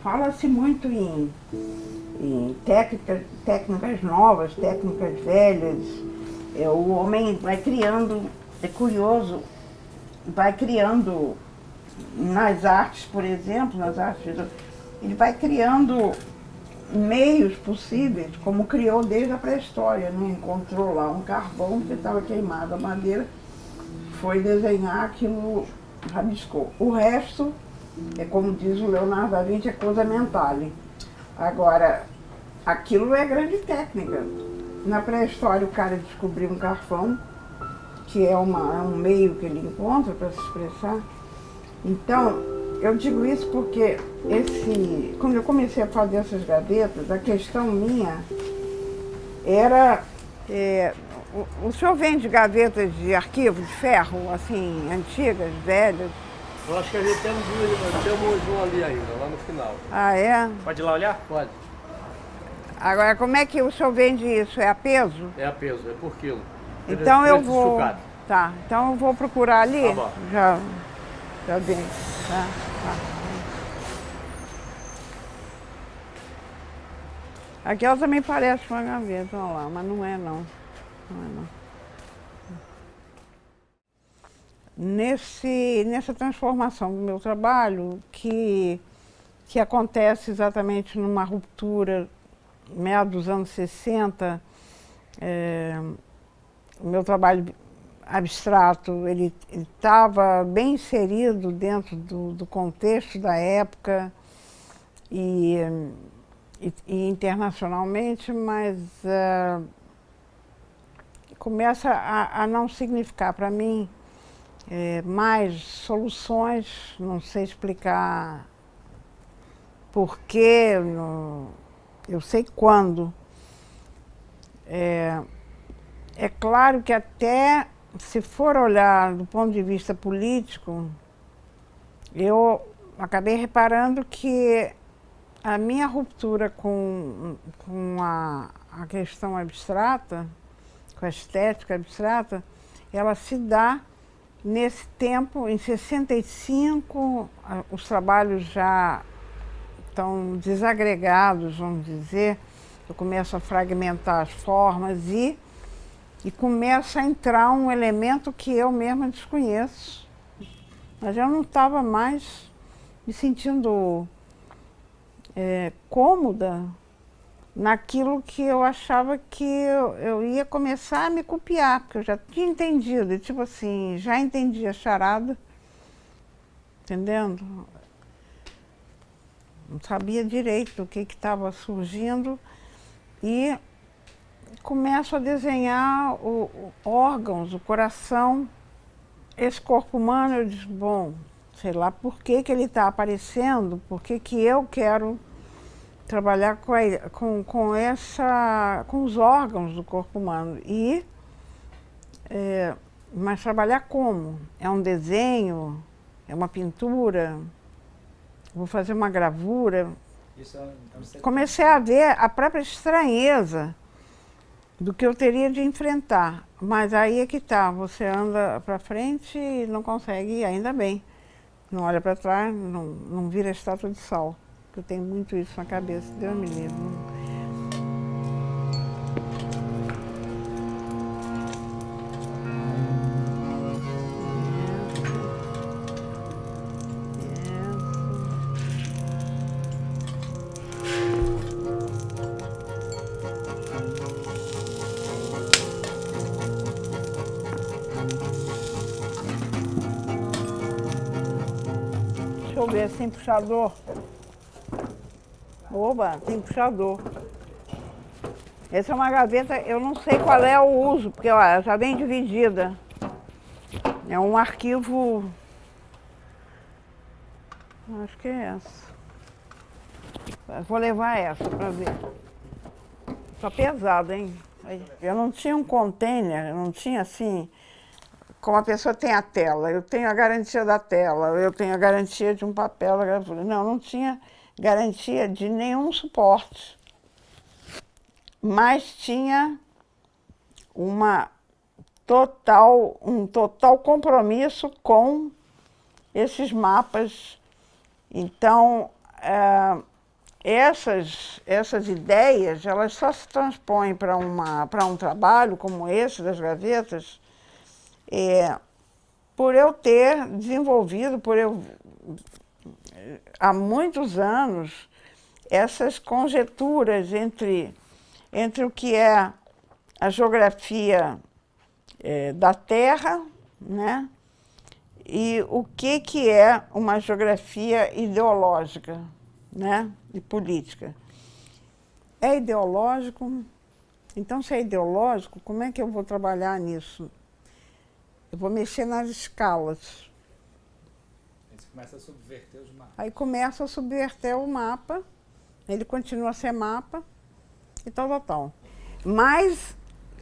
Fala-se muito em técnicas novas, técnicas velhas. O homem vai criando, é curioso, vai criando nas artes, por exemplo, nas artes, ele vai criando meios possíveis, como criou desde a pré-história, né? Encontrou lá um carvão que estava queimado, a madeira, foi desenhar aquilo, rabiscou. O resto, é como diz o Leonardo da Vinci, é coisa mental. Agora, aquilo é grande técnica. Na pré-história o cara descobriu um carvão, que é um meio que ele encontra para se expressar. Então, eu digo isso porque quando eu comecei a fazer essas gavetas, a questão minha era... o senhor vende gavetas de arquivo de ferro, assim, antigas, velhas? Eu acho que a gente temos um ali ainda, lá no final. Ah, é? Pode ir lá olhar? Pode. Agora, como é que o senhor vende isso? É a peso? É a peso, é por quilo. Então eu vou... Estucado. Tá, então eu vou procurar ali. Tá bom. Já vem. Tá. Aquela também parece uma gaveta, olha lá, mas não é não. Não é não. Nessa transformação do meu trabalho, que acontece exatamente numa ruptura, meados dos anos 60, o meu trabalho abstrato, ele estava bem inserido dentro do contexto da época e internacionalmente, mas começa a não significar para mim mais soluções, não sei explicar porquê, eu sei quando. É claro que até se for olhar do ponto de vista político, eu acabei reparando que a minha ruptura com a questão abstrata, com a estética abstrata, ela se dá nesse tempo, em 65, os trabalhos já estão desagregados, vamos dizer, eu começo a fragmentar as formas e começa a entrar um elemento que eu mesma desconheço. Mas eu não estava mais me sentindo cômoda naquilo que eu achava que eu ia começar a me copiar, porque eu já tinha entendido, tipo assim, já entendi a charada, entendendo? Não sabia direito o que estava surgindo e começo a desenhar órgãos, o coração, esse corpo humano. Eu disse, bom, sei lá por que ele está aparecendo, por que eu quero trabalhar com os órgãos do corpo humano. Mas trabalhar como? É um desenho? É uma pintura? Vou fazer uma gravura? Comecei a ver a própria estranheza do que eu teria de enfrentar. Mas aí é que tá, você anda para frente e não consegue ir, ainda bem. Não olha para trás, não vira estátua de sal. Eu tenho muito isso na cabeça, Deus me livre. Deixa eu ver, sem puxador. Oba, tem puxador. Essa é uma gaveta, eu não sei qual é o uso, porque ó, ela já vem dividida. É um arquivo... Acho que é essa. Eu vou levar essa para ver. Tá pesado, hein? Eu não tinha um container, eu não tinha assim... Como a pessoa tem a tela, eu tenho a garantia da tela, eu tenho a garantia de um papel da gravura. Não tinha garantia de nenhum suporte. Mas tinha um total compromisso com esses mapas. Então, essas ideias, elas só se transpõem para um trabalho como esse das gavetas, por eu ter desenvolvido, há muitos anos, essas conjecturas entre o que é a geografia da Terra, né, e o que é uma geografia ideológica, né, e política. É ideológico? Então, se é ideológico, como é que eu vou trabalhar nisso? Eu vou mexer nas escalas. Aí você começa a subverter os mapas. Aí começa a subverter o mapa, ele continua a ser mapa e tal. Mas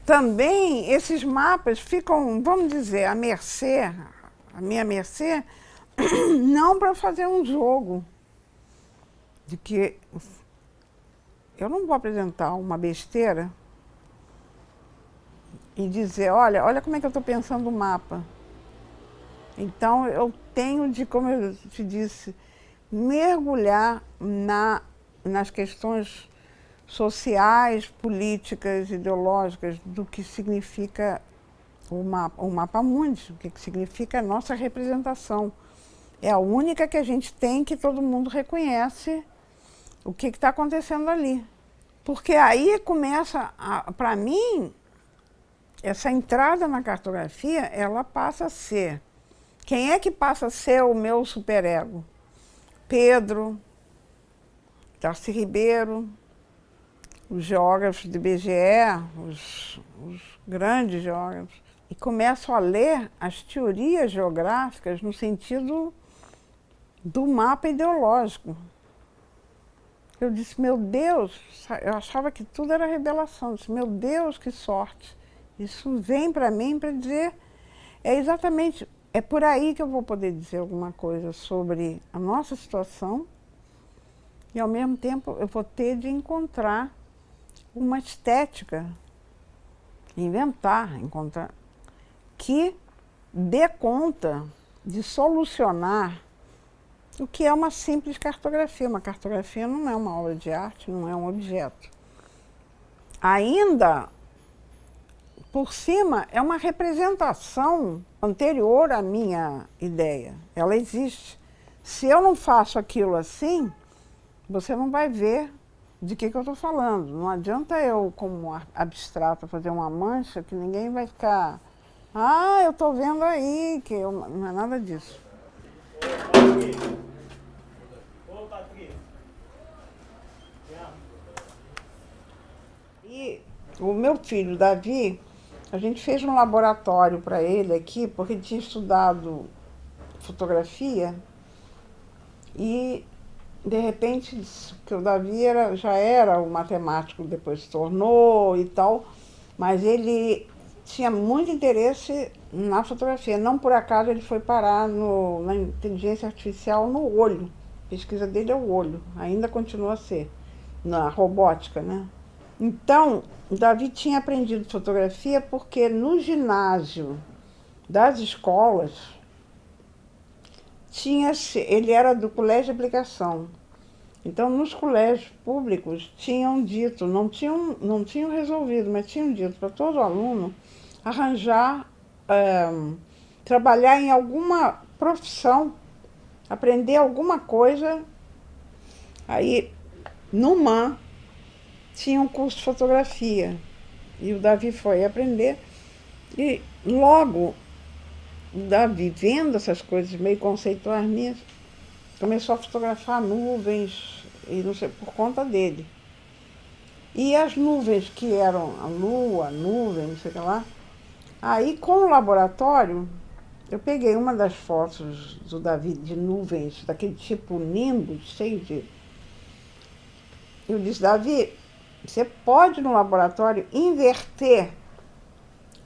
também esses mapas ficam, vamos dizer, à minha mercê, não para fazer um jogo de que eu não vou apresentar uma besteira e dizer, olha como é que eu estou pensando o mapa. Então, eu tenho de, como eu te disse, mergulhar nas questões sociais, políticas, ideológicas, do que significa o mapa mundi, o que significa a nossa representação. É a única que a gente tem, que todo mundo reconhece o que está acontecendo ali. Porque aí começa, para mim, essa entrada na cartografia, ela passa a ser... Quem é que passa a ser o meu superego? Pedro, Darcy Ribeiro, os geógrafos do IBGE, os grandes geógrafos, e começo a ler as teorias geográficas no sentido do mapa ideológico. Eu disse, meu Deus, eu achava que tudo era revelação. Eu disse, meu Deus, que sorte. Isso vem para mim para dizer, é por aí que eu vou poder dizer alguma coisa sobre a nossa situação e, ao mesmo tempo, eu vou ter de encontrar uma estética, encontrar, que dê conta de solucionar o que é uma simples cartografia. Uma cartografia não é uma obra de arte, não é um objeto. Ainda, por cima, é uma representação anterior à minha ideia. Ela existe. Se eu não faço aquilo assim, você não vai ver de que eu estou falando. Não adianta eu, como abstrato, fazer uma mancha que ninguém vai ficar... Ah, eu estou vendo aí, que não é nada disso. E o meu filho, Davi, a gente fez um laboratório para ele aqui, porque ele tinha estudado fotografia e, de repente, que o Davi já era o matemático, depois se tornou e tal, mas ele tinha muito interesse na fotografia. Não por acaso ele foi parar na inteligência artificial no olho. A pesquisa dele é o olho, ainda continua a ser, na robótica, né? Então, o Davi tinha aprendido fotografia porque no ginásio das escolas, ele era do colégio de aplicação. Então, nos colégios públicos, tinham dito, não tinham resolvido, mas tinham dito para todo aluno arranjar, trabalhar em alguma profissão, aprender alguma coisa. Aí, no MAN, tinha um curso de fotografia, e o Davi foi aprender, e logo o Davi, vendo essas coisas meio conceituais minhas, começou a fotografar nuvens, e não sei, por conta dele. E as nuvens que eram a lua, a nuvem, não sei o que lá, aí com o laboratório, eu peguei uma das fotos do Davi de nuvens, daquele tipo nimbus, cheio de... Eu disse, Davi, você pode, no laboratório, inverter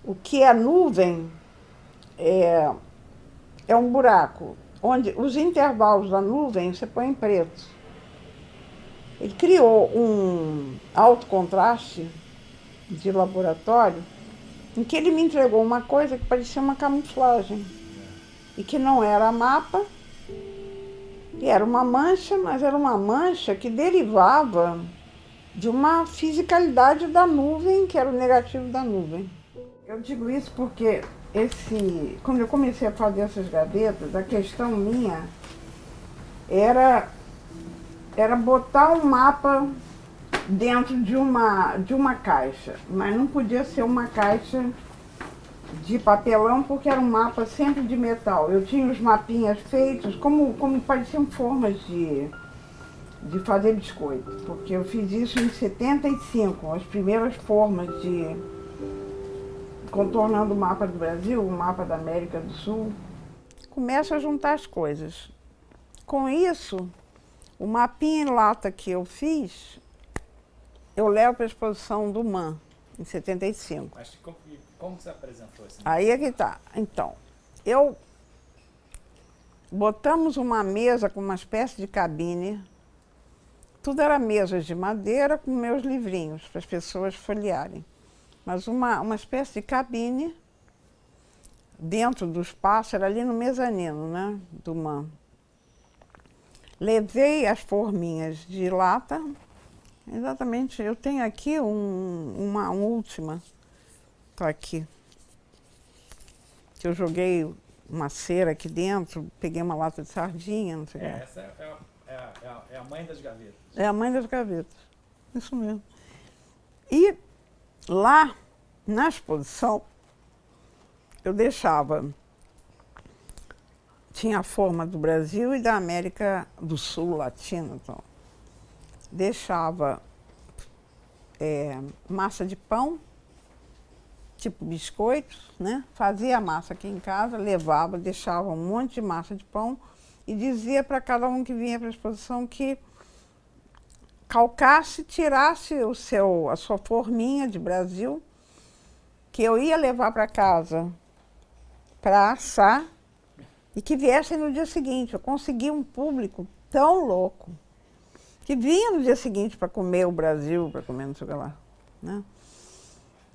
o que é nuvem, é um buraco, onde os intervalos da nuvem você põe em preto. Ele criou um alto contraste de laboratório, em que ele me entregou uma coisa que parecia uma camuflagem, e que não era mapa, E era uma mancha, mas era uma mancha que derivava de uma fisicalidade da nuvem, que era o negativo da nuvem. Eu digo isso porque quando eu comecei a fazer essas gavetas, a questão minha era botar um mapa dentro de uma caixa, mas não podia ser uma caixa de papelão, porque era um mapa sempre de metal. Eu tinha os mapinhas feitos como pareciam formas de fazer biscoito, porque eu fiz isso em 75, as primeiras formas de contornando o mapa do Brasil, o mapa da América do Sul. Começo a juntar as coisas. Com isso, o mapinha em lata que eu fiz, eu levo para a exposição do MAN, em 75. Mas como você apresentou esse? Aí é que tá. Então, botamos uma mesa com uma espécie de cabine. Tudo era mesas de madeira com meus livrinhos, para as pessoas folhearem. Mas uma espécie de cabine dentro do espaço, era ali no mezanino, né, do MAN. Levei as forminhas de lata. Exatamente, eu tenho aqui uma última. Tá aqui. Que eu joguei uma cera aqui dentro, peguei uma lata de sardinha, não sei o que. Essa é a mãe das gavetas. É a mãe das gavetas. Isso mesmo. E lá, na exposição, eu deixava... Tinha a forma do Brasil e da América do Sul, Latina, então. Deixava massa de pão, tipo biscoitos, né? Fazia a massa aqui em casa, levava, deixava um monte de massa de pão e dizia para cada um que vinha para a exposição que calcasse, tirasse a sua forminha de Brasil, que eu ia levar para casa para assar e que viessem no dia seguinte. Eu consegui um público tão louco que vinha no dia seguinte para comer o Brasil, para comer não sei o que lá, né?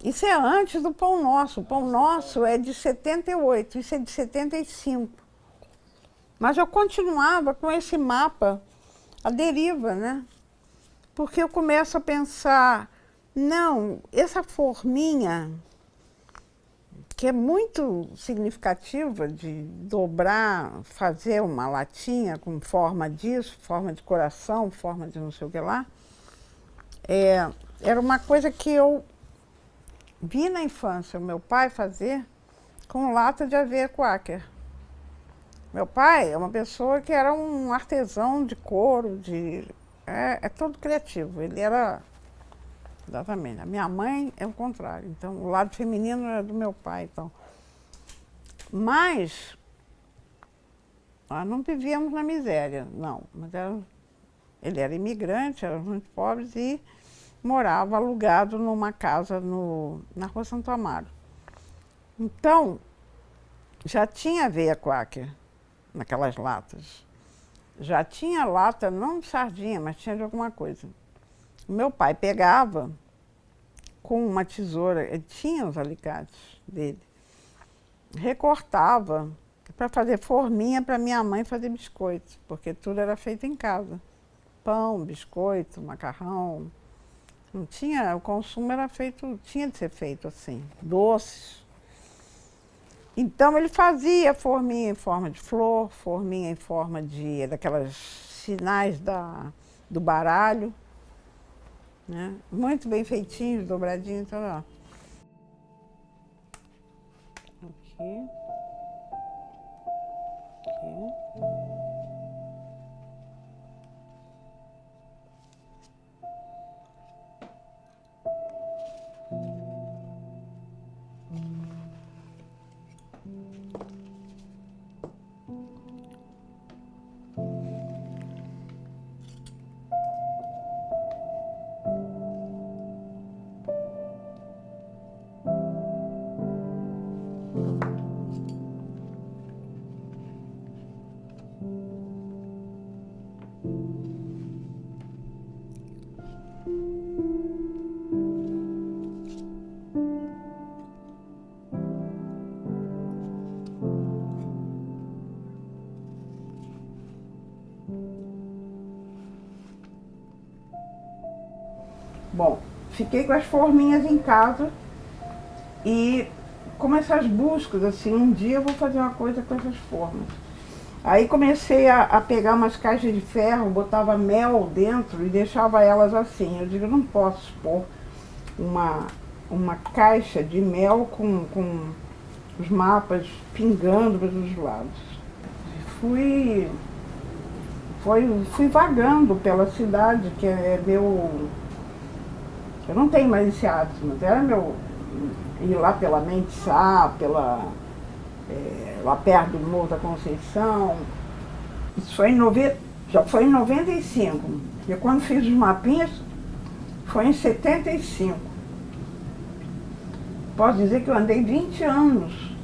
Isso é antes do Pão Nosso. O Pão Nosso é de 78, isso é de 75. Mas eu continuava com esse mapa, a deriva, né? Porque eu começo a pensar, não, essa forminha, que é muito significativa de dobrar, fazer uma latinha com forma disso, forma de coração, forma de não sei o que lá, era uma coisa que eu vi na infância o meu pai fazer com lata de aveia quaker. Meu pai é uma pessoa que era um artesão de couro, é todo criativo. Ele era... Exatamente. A minha mãe é o contrário. Então, o lado feminino era do meu pai. Então. Mas, nós não vivíamos na miséria, não. Mas ele era imigrante, era muito pobre e morava alugado numa casa na Rua Santo Amaro. Então, já tinha aveia quaker naquelas latas. Já tinha lata, não de sardinha, mas tinha de alguma coisa. O meu pai pegava com uma tesoura, ele tinha os alicates dele, recortava para fazer forminha para minha mãe fazer biscoito, porque tudo era feito em casa. Pão, biscoito, macarrão. Não tinha, o consumo era feito, tinha de ser feito assim, doces. Então ele fazia forminha em forma de flor, forminha em forma daquelas sinais do baralho, né? Muito bem feitinhos, dobradinhos, então, ó. Aqui. Aqui. Bom, fiquei com as forminhas em casa e como essas buscas, assim, um dia eu vou fazer uma coisa com essas formas. Aí comecei a pegar umas caixas de ferro, botava mel dentro e deixava elas assim. Eu digo, eu não posso pôr uma caixa de mel com os mapas pingando para os lados. Fui vagando pela cidade, que é meu... Eu não tenho mais esse hábito, mas era meu ir lá pela Mente Sá, lá perto do Morro da Conceição. Isso foi já foi em 95. E quando fiz os mapinhas, foi em 75. Posso dizer que eu andei 20 anos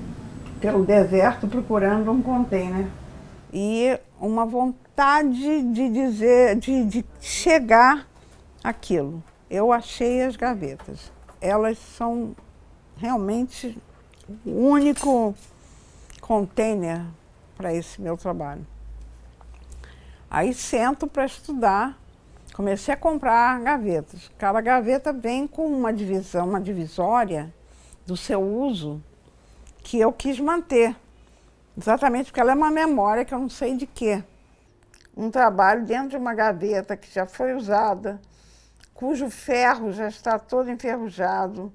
pelo deserto procurando um container. E uma vontade de dizer, de chegar àquilo. Eu achei as gavetas. Elas são realmente o único container para esse meu trabalho. Aí sento para estudar, comecei a comprar gavetas. Cada gaveta vem com uma divisão, uma divisória do seu uso que eu quis manter. Exatamente porque ela é uma memória que eu não sei de quê. Um trabalho dentro de uma gaveta que já foi usada, cujo ferro já está todo enferrujado,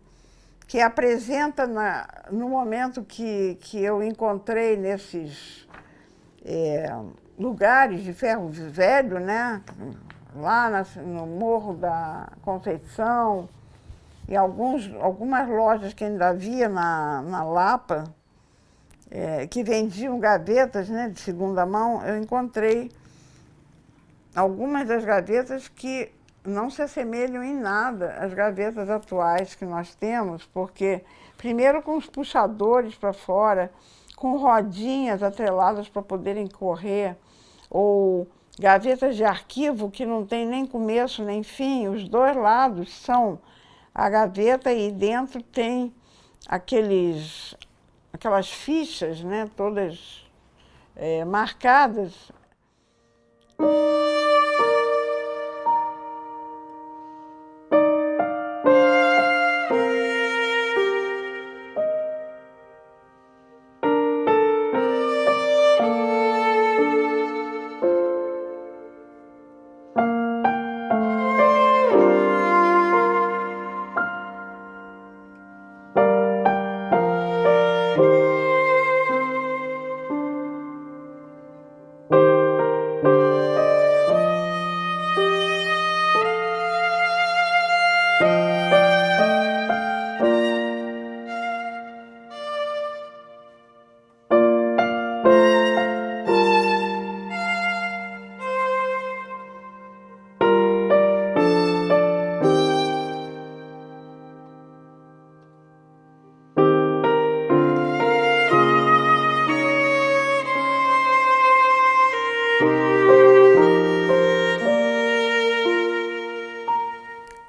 que apresenta no momento que eu encontrei nesses lugares de ferro velho, né? Lá no Morro da Conceição, e algumas lojas que ainda havia na Lapa, que vendiam gavetas, né, de segunda mão, eu encontrei algumas das gavetas que não se assemelham em nada às gavetas atuais que nós temos, porque, primeiro, com os puxadores para fora, com rodinhas atreladas para poderem correr, ou gavetas de arquivo que não tem nem começo nem fim, os dois lados são a gaveta e dentro tem aquelas fichas, né, todas marcadas.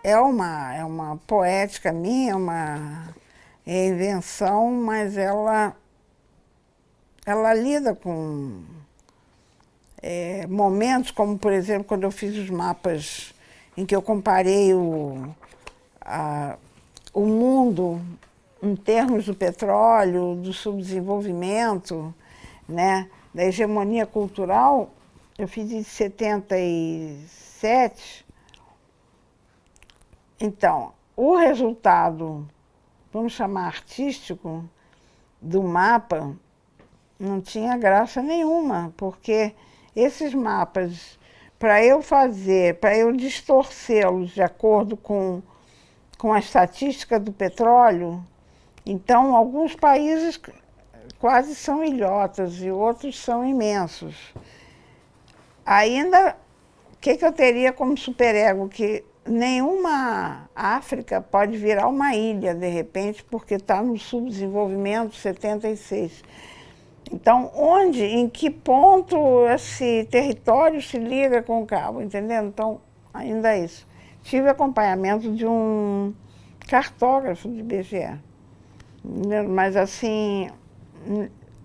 É uma poética minha, uma invenção, mas ela lida com momentos como, por exemplo, quando eu fiz os mapas em que eu comparei o mundo em termos do petróleo, do subdesenvolvimento, né, da hegemonia cultural. Eu fiz em 77. Então, o resultado, vamos chamar artístico, do mapa não tinha graça nenhuma, porque esses mapas, para eu distorcê-los de acordo com a estatística do petróleo, então alguns países quase são ilhotas e outros são imensos. Ainda, o que eu teria como superego? Que nenhuma África pode virar uma ilha, de repente, porque está no subdesenvolvimento 76. Então, em que ponto esse território se liga com o cabo, entendeu? Então, ainda é isso. Tive acompanhamento de um cartógrafo do IBGE, mas assim,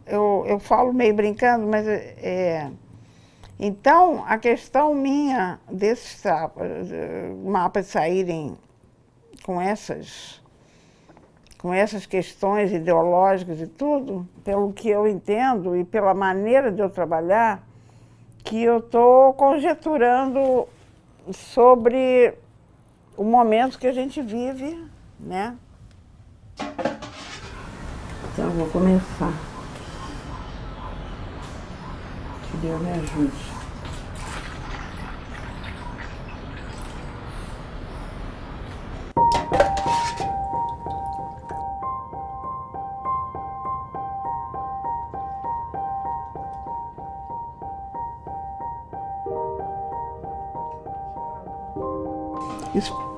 eu falo meio brincando, mas Então, a questão minha desses mapas saírem com essas questões ideológicas e tudo, pelo que eu entendo e pela maneira de eu trabalhar, que eu estou conjecturando sobre o momento que a gente vive, né? Então, eu vou começar. Que Deus me ajude.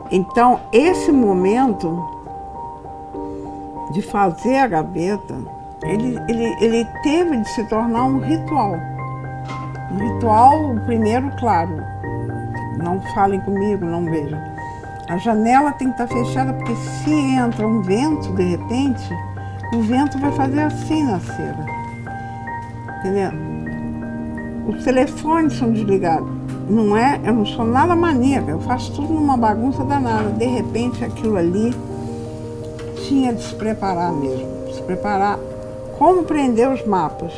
Então, esse momento de fazer a gaveta, ele teve de se tornar um ritual. Um ritual, primeiro, claro, não falem comigo, não vejam. A janela tem que estar fechada, porque se entra um vento, de repente, o vento vai fazer assim na cera. Entendeu? Os telefones são desligados. Eu não sou nada maníaca, eu faço tudo numa bagunça danada. De repente, aquilo ali tinha de se preparar mesmo. Se preparar, como prender os mapas.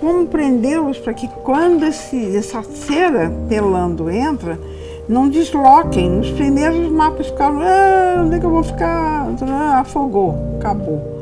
Como prendê-los para que quando essa cera pelando entra, não desloquem. Os primeiros mapas ficaram, onde é que eu vou ficar? Afogou, acabou.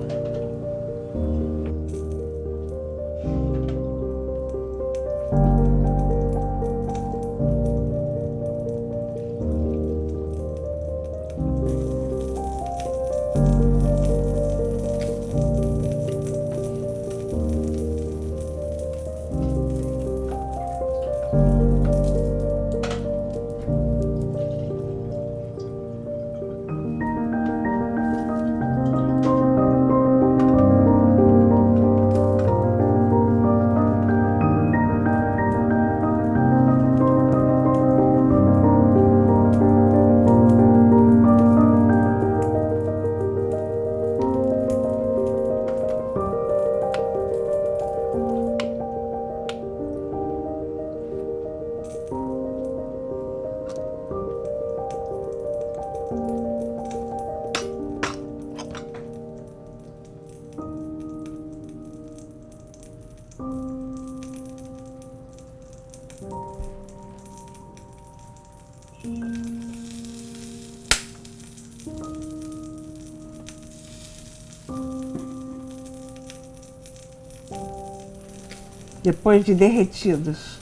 Depois de derretidas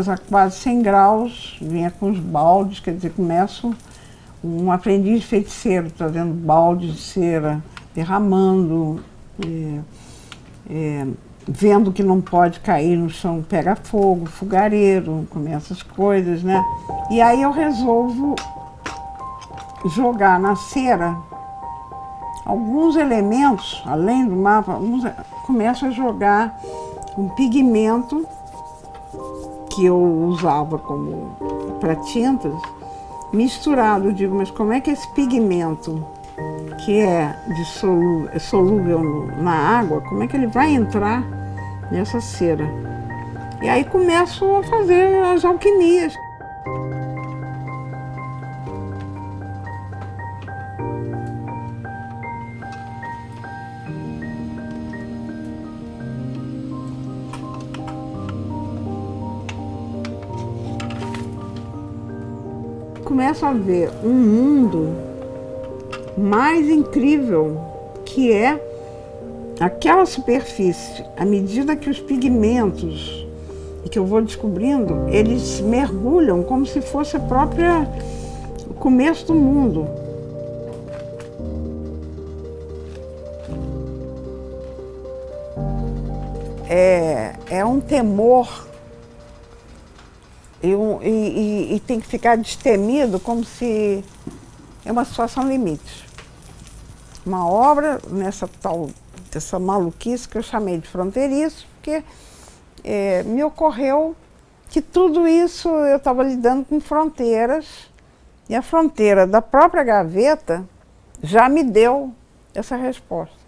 a quase 100 graus, vinha com os baldes, quer dizer, começo um aprendiz de feiticeiro, trazendo baldes de cera, derramando, vendo que não pode cair no chão, pega fogo, fogareiro, começa as coisas, né? E aí eu resolvo jogar na cera alguns elementos, além do mapa, começo a jogar um pigmento que eu usava para tintas, misturado. Eu digo, mas como é que esse pigmento, que é solúvel na água, como é que ele vai entrar nessa cera? E aí começo a fazer as alquimias. Começo a ver um mundo mais incrível, que é aquela superfície. À medida que os pigmentos que eu vou descobrindo, eles mergulham como se fosse o começo do mundo. É um temor. E tem que ficar destemido, como se é uma situação limite. Uma obra dessa maluquice que eu chamei de fronteiriço, porque me ocorreu que tudo isso eu estava lidando com fronteiras, e a fronteira da própria gaveta já me deu essa resposta.